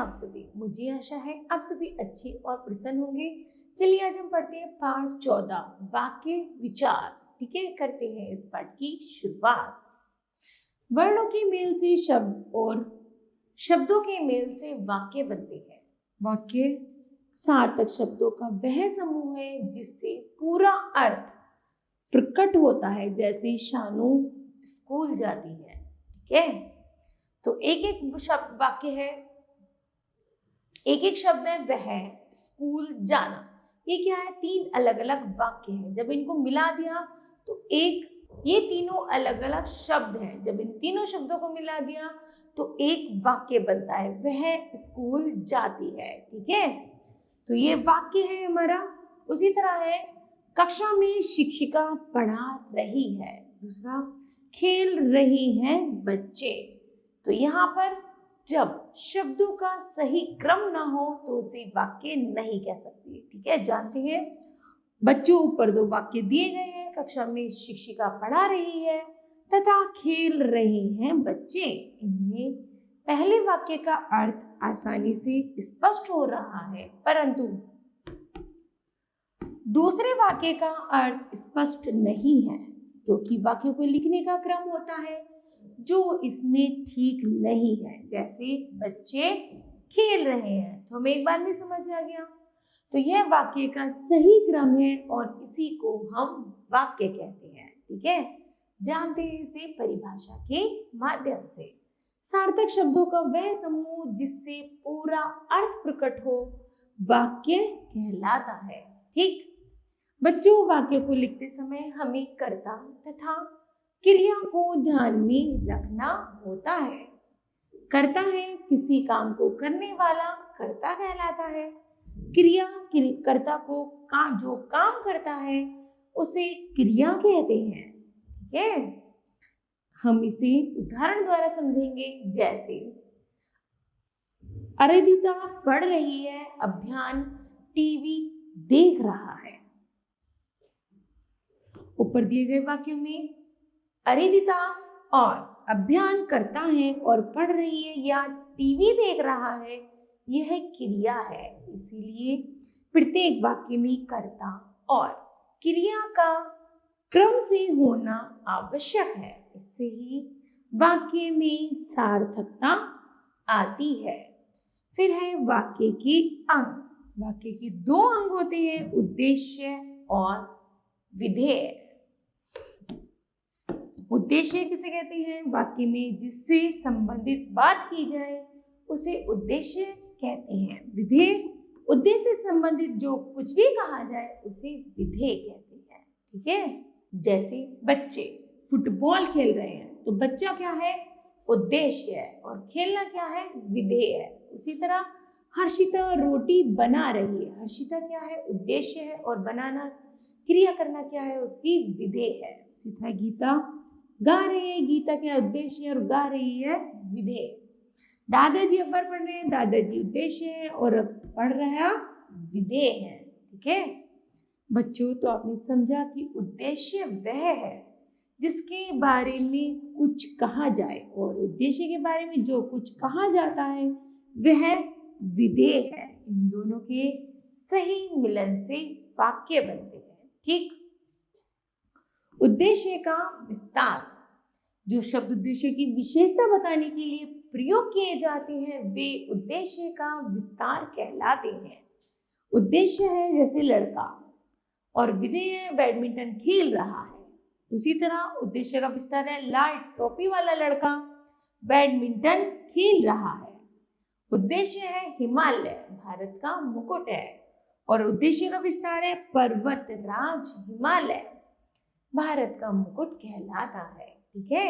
आप सभी? मुझे आशा है आप सभी अच्छे और प्रसन्न होंगे। चलिए आज हम पढ़ते हैं पाठ 14 वाक्य विचार। ठीक है, करते हैं इस पाठ की शुरुआत। वर्णों के मेल से शब्द और शब्दों के मेल से वाक्य बनते हैं। वाक्य सार्थक शब्दों का वह समूह है जिससे पूरा अर्थ प्रकट होता है, जैसे शानू स्कूल जाती है। ठीक है, तो एक एक शब्द वाक्य है, एक एक शब्द है वह स्कूल जाना। ये क्या है? तीन अलग अलग वाक्य हैं। जब इनको मिला दिया तो एक, ये तीनों अलग अलग शब्द हैं। जब इन तीनों शब्दों को मिला दिया तो एक वाक्य बनता है, वह स्कूल जाती है। ठीक है, तो ये वाक्य है हमारा। उसी तरह है कक्षा में शिक्षिका पढ़ा रही है। दूसरा, खेल रही हैं बच्चे। तो यहाँ पर जब शब्दों का सही क्रम ना हो तो उसे वाक्य नहीं कह सकते। ठीक है, जानते हैं। बच्चों ऊपर दो वाक्य दिए गए हैं, कक्षा में शिक्षिका पढ़ा रही है तथा खेल रहे हैं बच्चे। इनमें पहले वाक्य का अर्थ आसानी से स्पष्ट हो रहा है, परंतु दूसरे वाक्य का अर्थ स्पष्ट नहीं है, क्योंकि वाक्यों को लिखने का क्रम होता है जो इसमें ठीक नहीं है। जैसे बच्चे खेल रहे हैं, तो हमें एक बार में समझ आ गया। तो यह वाक्य का सही क्रम है और इसी को हम वाक्य कहते हैं। ठीक है, जानते हैं इसे परिभाषा के माध्यम से। सार्थक शब्दों का वह समूह जिससे पूरा अर्थ प्रकट हो वाक्य कहलाता है। ठीक, बच्चों वाक्य को लिखते समय हमें कर्ता तथा क्रिया को ध्यान में रखना होता है। कर्ता है किसी काम को करने वाला, कर्ता कहलाता है। क्रिया कर्ता को जो काम करता है उसे क्रिया कहते हैं। ठीक है, हम इसे उदाहरण द्वारा समझेंगे। जैसे अरिदिता पढ़ रही है, अभियान टीवी देख रहा है। ऊपर दिए गए वाक्यों में अरिदिता और अभियान करता है और पढ़ रही है या टीवी देख रहा है, यह क्रिया है। इसीलिए प्रत्येक वाक्य में कर्ता और क्रिया का क्रम से होना आवश्यक है। इससे ही वाक्य में सार्थकता आती है। फिर है वाक्य के अंग। वाक्य के दो अंग होते हैं, उद्देश्य और विधेय। उद्देश्य किसे कहते हैं? वाक्य में जिससे संबंधित बात की जाए उसे उद्देश्य कहते हैं। विधेय, उद्देश्य से संबंधित जो कुछ भी कहा जाए उसे विधेय कहते हैं। ठीक है, जैसे बच्चे फुटबॉल खेल रहे हैं, तो बच्चा क्या है? उद्देश्य है, और खेलना क्या है? विधेय है। उसी तरह हर्षिता रोटी बना रही है, हर्षिता क्या है? उद्देश्य है, और बनाना क्रिया करना क्या है? उसकी विधेय है। उसी तरह गीता गा रही है, गीता क्या उद्देश्य है और गा रही है विधेय। दादाजी अखबार पढ़ रहे हैं, दादाजी उद्देश्य है और पढ़ रहा विधेय है। ठीक है बच्चों, तो आपने समझा कि उद्देश्य वह है जिसके बारे में कुछ कहा जाए, और उद्देश्य के बारे में जो कुछ कहा जाता है वह विधेय है। इन दोनों के सही मिलन से वाक्य बनते हैं। ठीक, उद्देश्य का विस्तार। जो शब्द उद्देश्य की विशेषता बताने के लिए प्रयोग किए जाते हैं वे उद्देश्य का विस्तार कहलाते हैं। उद्देश्य है जैसे लड़का, और विधेय बैडमिंटन खेल रहा है। उसी तरह उद्देश्य का विस्तार है लाल टोपी वाला लड़का बैडमिंटन खेल रहा है। उद्देश्य है हिमालय भारत का मुकुट है, और उद्देश्य का विस्तार है पर्वत राज हिमालय भारत का मुकुट कहलाता है। ठीक है,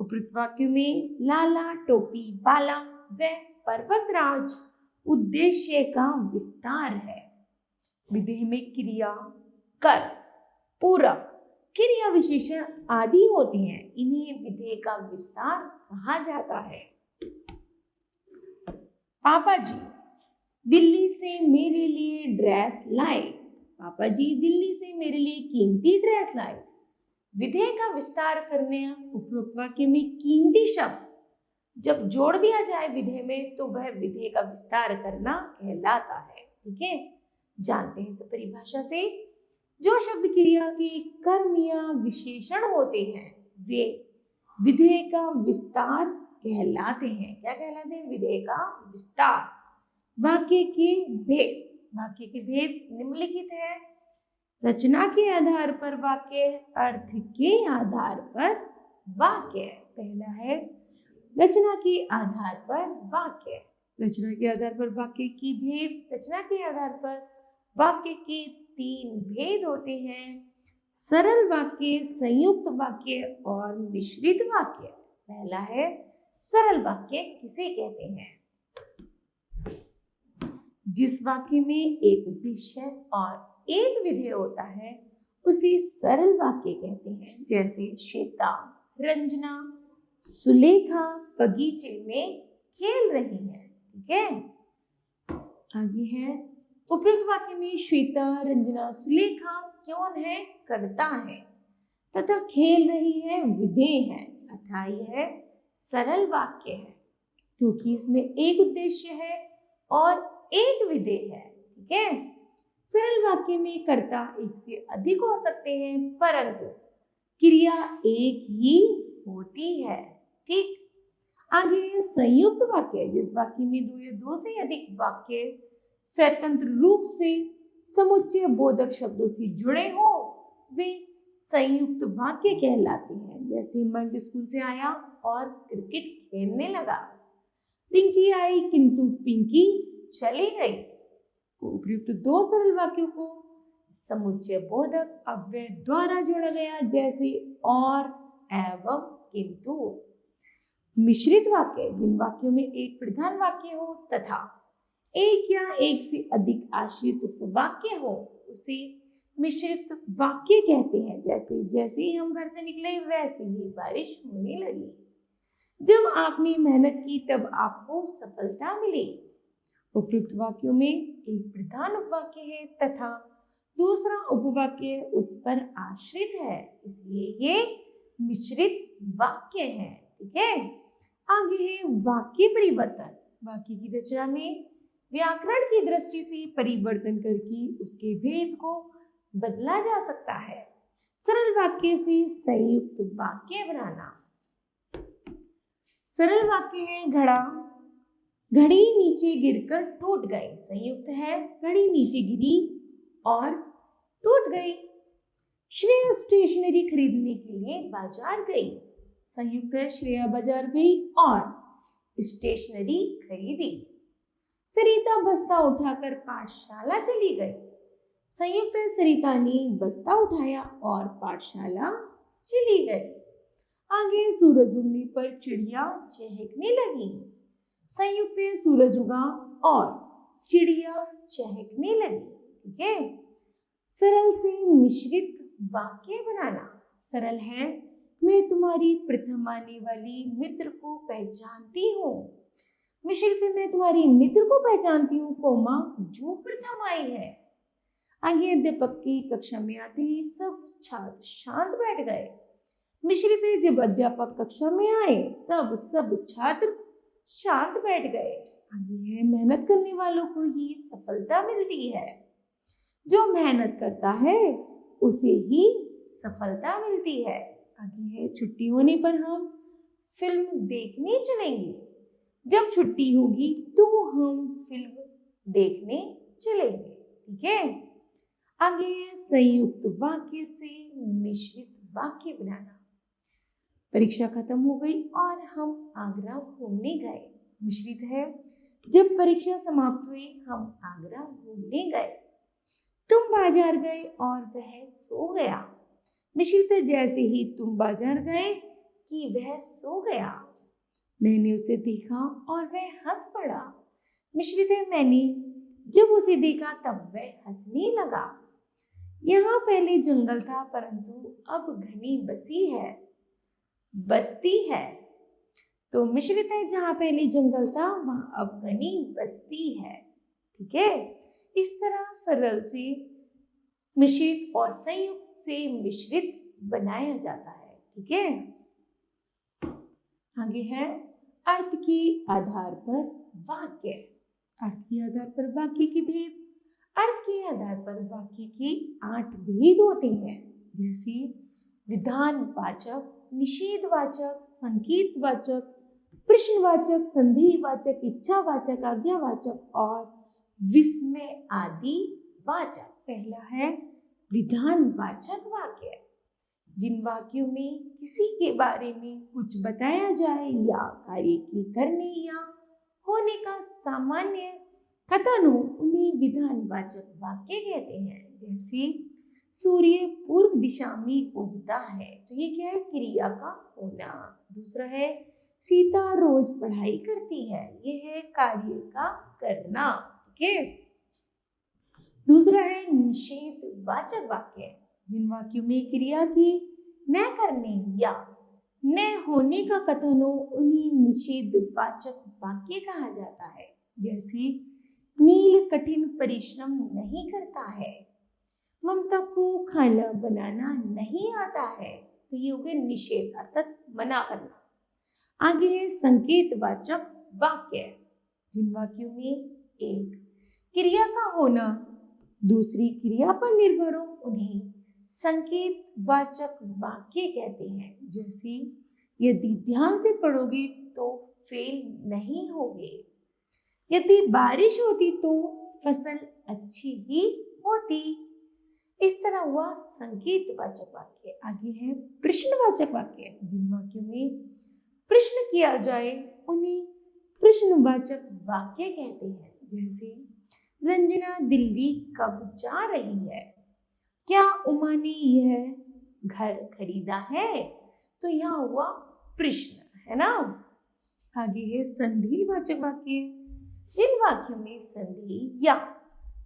उपयुक्त वाक्य में लाला टोपी वाला व पर्वतराज उद्देश्य का विस्तार है। विधेय में क्रिया, कर, पूरक, क्रिया विशेषण आदि होती हैं। इन्हें विधेय का विस्तार कहा जाता है। पापा जी दिल्ली से मेरे लिए ड्रेस लाए। पापा जी दिल्ली से मेरे लिए कीमती ड्रेस लाए। विधेय का विस्तार करने उपरोक्त वाक्य में कीमती शब्द जब जोड़ दिया जाए विधेय में तो वह विधेय का विस्तार करना कहलाता है। ठीक है, जानते हैं इस परिभाषा से। जो शब्द क्रिया के कर्म या विशेषण होते हैं वे विधेय का विस्तार कहलाते हैं। क्या कहलाते हैं? विधेय का विस्तार। वाक्य के भेद। वाक्य के भेद निम्नलिखित है। रचना के आधार पर वाक्य, अर्थ के आधार पर वाक्य। पहला है रचना के आधार पर वाक्य। रचना के आधार पर वाक्य की भेद। रचना के आधार पर वाक्य के 3 भेद होते हैं। सरल वाक्य, संयुक्त वाक्य और मिश्रित वाक्य। पहला है सरल वाक्य किसे कहते हैं? जिस वाक्य में एक उद्देश्य और एक विधेय होता है उसे सरल वाक्य कहते हैं। जैसे श्वेता, रंजना, सुलेखा बगीचे में खेल रही है। ठीक है, आगे है उपयुक्त वाक्य में श्वेता, रंजना, सुलेखा कौन है? कर्ता है, तथा खेल रही है विधेय है, अतः यह सरल वाक्य है क्योंकि इसमें एक उद्देश्य है और एक विधेय है। ठीक है, सरल वाक्य में कर्ता एक से अधिक हो सकते हैं परंतु क्रिया एक ही होती है। ठीक, आगे संयुक्त वाक्य, जिस वाक्य में 2 या 2 से अधिक वाक्य स्वतंत्र रूप से समुच्चय बोधक शब्दों से जुड़े हो वे संयुक्त वाक्य कहलाते हैं। जैसे मंग स्कूल से आया और क्रिकेट खेलने लगा। पिंकी आई किंतु पिंकी चली गई। उपयुक्त 2 सरल वाक्यों को समुच्चय बोधक अव्यय द्वारा जोड़ा गया, जैसे और, एवं, किंतु। मिश्रित वाक्य, जिन वाक्यों में एक प्रधान वाक्य हो तथा एक या एक से अधिक आश्रित उपवाक्य हो उसे मिश्रित वाक्य कहते हैं। जैसे जैसे ही हम घर से निकले वैसे ही बारिश होने लगी। जब आपने मेहनत की तब आपको सफलता मिली। उपयुक्त वाक्यों में एक प्रधान उपवाक्य है तथा दूसरा उपवाक्य उस पर आश्रित है, इसलिए ये मिश्रित वाक्य है। ठीक है, आगे है वाक्य परिवर्तन। वाक्य की रचना में व्याकरण की दृष्टि से परिवर्तन करके उसके भेद को बदला जा सकता है। सरल वाक्य से संयुक्त वाक्य बनाना। सरल वाक्य है घड़ा, घड़ी नीचे गिरकर टूट गई। संयुक्त है घड़ी नीचे गिरी और टूट गई। श्रेया स्टेशनरी खरीदने के लिए बाजार गई। संयुक्त है श्रेया बाजार गई और स्टेशनरी खरीदी। सरिता बस्ता उठाकर पाठशाला चली गई। संयुक्त है सरिता ने बस्ता उठाया और पाठशाला चली गई। आगे सूरज उगने पर चिड़िया चहकने लगी। संयुक्त है सूरज उगा और चिड़िया चहकने लगी। ठीक है, सरल से मिश्रित वाक्य बनाना। सरल है मैं तुम्हारी प्रथम आने वाली मित्र को पहचानती हूँ। मिश्रित है मैं तुम्हारी मित्र को पहचानती हूँ कोमा जो प्रथम आई है। आगे अध्यापक की कक्षा में आते ही सब छात्र शांत बैठ गए। मिश्रित है जब अध्यापक कक्षा में आए तब सब छात्र शांत बैठ गए। आगे है मेहनत करने वालों को ही सफलता मिलती है। जो मेहनत करता है उसे ही सफलता मिलती है। आगे है छुट्टी होने पर हम फिल्म देखने चलेंगे। जब छुट्टी होगी तो हम फिल्म देखने चलेंगे। ठीक है, आगे है संयुक्त वाक्य से मिश्रित वाक्य बनाना। परीक्षा खत्म हो गई और हम आगरा घूमने गए। मिश्रित है जब परीक्षा समाप्त हुई हम आगरा घूमने गए। तुम बाजार गए और वह सो गया। मिश्रित है जैसे ही तुम बाजार गए कि वह सो गया। मैंने उसे देखा और वह हंस पड़ा। मिश्रित है मैंने जब उसे देखा तब वह हंसने लगा। यहाँ पहले जंगल था परंतु अब घनी बस्ती है। तो मिश्रित है जहाँ पहले जंगल था वहाँ अब घनी बस्ती है। ठीक है, इस तरह सरल से मिश्रित और संयुक्त से मिश्रित बनाया जाता है। ठीक है, आगे है अर्थ के आधार पर वाक्य। अर्थ के आधार पर वाक्य के भेद। अर्थ के आधार पर वाक्य के 8 भेद होते हैं, जैसे विधानवाचक, निषेधवाचक, संकेतवाचक, प्रश्नवाचक, संदेहवाचक, इच्छावाचक, आज्ञावाचक और विस्मय आदि वाचक। पहला है विधानवाचक वाक्य। जिन वाक्यों में किसी के बारे में कुछ बताया जाए या कार्य के करने या होने का सामान्य कथन हो, उन्हें विधानवाचक वाक्य कहते हैं। जैसे सूर्य पूर्व दिशा में उगता है, तो ये क्या है? क्रिया का होना। दूसरा है सीता रोज पढ़ाई करती है, ये है कार्य का करना। ठीक है। दूसरा है निषेधवाचक वाक्य। जिन वाक्यों में क्रिया की न करने या न होने का कथन हो, उन्हें निषेधवाचक वाक्य कहा जाता है। जैसे नील कठिन परिश्रम नहीं करता है, ममता को खाना बनाना नहीं आता है, तो ये हो गए निषेध अर्थात मना करना। आगे है संकेतवाचक वाक्य। जिन वाक्यों में एक क्रिया का होना दूसरी क्रिया पर निर्भर हो, उन्हें संकेतवाचक वाक्य कहते हैं। जैसे यदि ध्यान से पढ़ोगे तो फेल नहीं होगे, यदि बारिश होती तो फसल अच्छी ही होती। इस तरह हुआ संकेतवाचक वाक्य। आगे है प्रश्नवाचक वाक्य। जिन वाक्यों में प्रश्न किया जाए, उन्हें प्रश्नवाचक वाक्य कहते हैं। जैसे रंजना दिल्ली कब जा रही है, क्या उमा ने यह घर खरीदा है, तो यहाँ हुआ प्रश्न, है ना। आगे है संदेहवाचक वाक्य। इन वाक्यों में संदेह या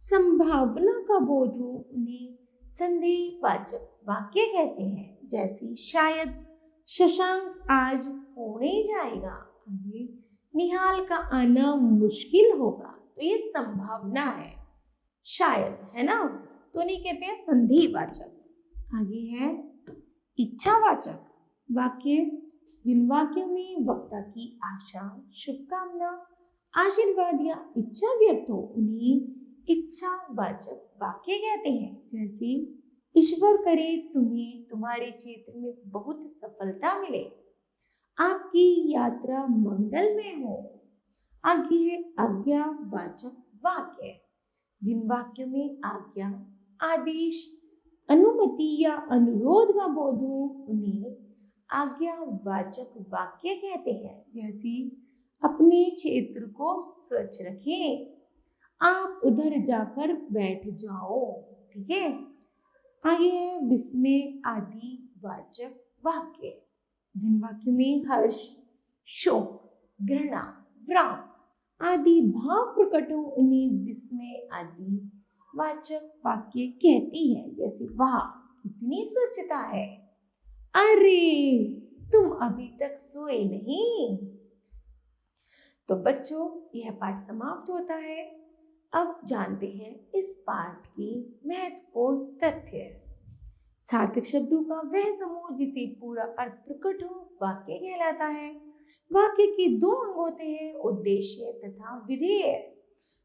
संभावना का बोध हो, उन्हें संदेहवाचक वाक्य कहते हैं। जैसे शायद शशांक आज पुणे जाएगा, आगे निहाल का आना मुश्किल होगा, तो ये संभावना है, शायद, है ना, तो नहीं कहते हैं संदेहवाचक। आगे है इच्छावाचक वाक्य। जिन वाक्यों में वक्ता की आशा, शुभकामना, आशीर्वाद या इच्छा व्यक्त हो, उन्हें इच्छावाचक वाक्य कहते हैं। जैसे ईश्वर करे तुम्हें तुम्हारे क्षेत्र में बहुत सफलता मिले, आपकी यात्रा मंगलमय हो। आगे है आज्ञावाचक वाक्य। जिन वाक्यों में आज्ञा, आदेश, अनुमति या अनुरोध का बोध हो, उन्हें आज्ञावाचक वाक्य कहते हैं। जैसे अपने क्षेत्र को स्वच्छ रखें, आप उधर जाकर बैठ जाओ। ठीक है। आगे है विस्मय आदि वाचक वाक्य। जिन वाक्यों में हर्ष, शोक, घृणा, विराम आदि भाव प्रकट हो, उन्हें विस्मय आदि वाचक वाक्य कहती है। जैसे वाह कितनी स्वच्छता है, अरे तुम अभी तक सोए नहीं। तो बच्चों, यह पाठ समाप्त होता है। अब जानते हैं इस पाठ के महत्वपूर्ण तथ्य। सार्थक शब्दों का वह समूह जिसे पूरा अर्थ प्रकट हो, वाक्य कहलाता है। वाक्य के 2 अंग होते हैं, उद्देश्य तथा विधेय।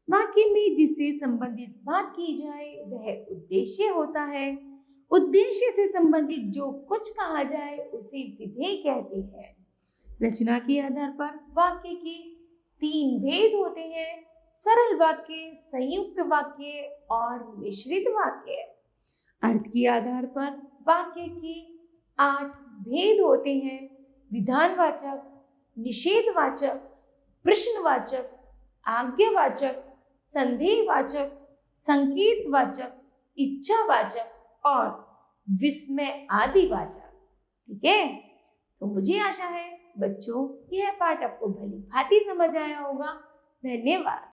वाक्य में जिससे संबंधित बात की जाए वह उद्देश्य होता है। उद्देश्य से संबंधित जो कुछ कहा जाए उसे विधेय कहते हैं। रचना के आधार पर वाक्य के 3 भेद होते हैं, सरल वाक्य, संयुक्त वाक्य और मिश्रित वाक्य। अर्थ के आधार पर वाक्य के 8 भेद होते हैं, विधानवाचक, निषेधवाचक, प्रश्नवाचक, आज्ञावाचक, संदेहवाचक, संकेतवाचक, इच्छावाचक और विस्मय आदि वाचक। ठीक है। तो मुझे आशा है बच्चों यह पाठ आपको भली भांति समझ आया होगा। धन्यवाद।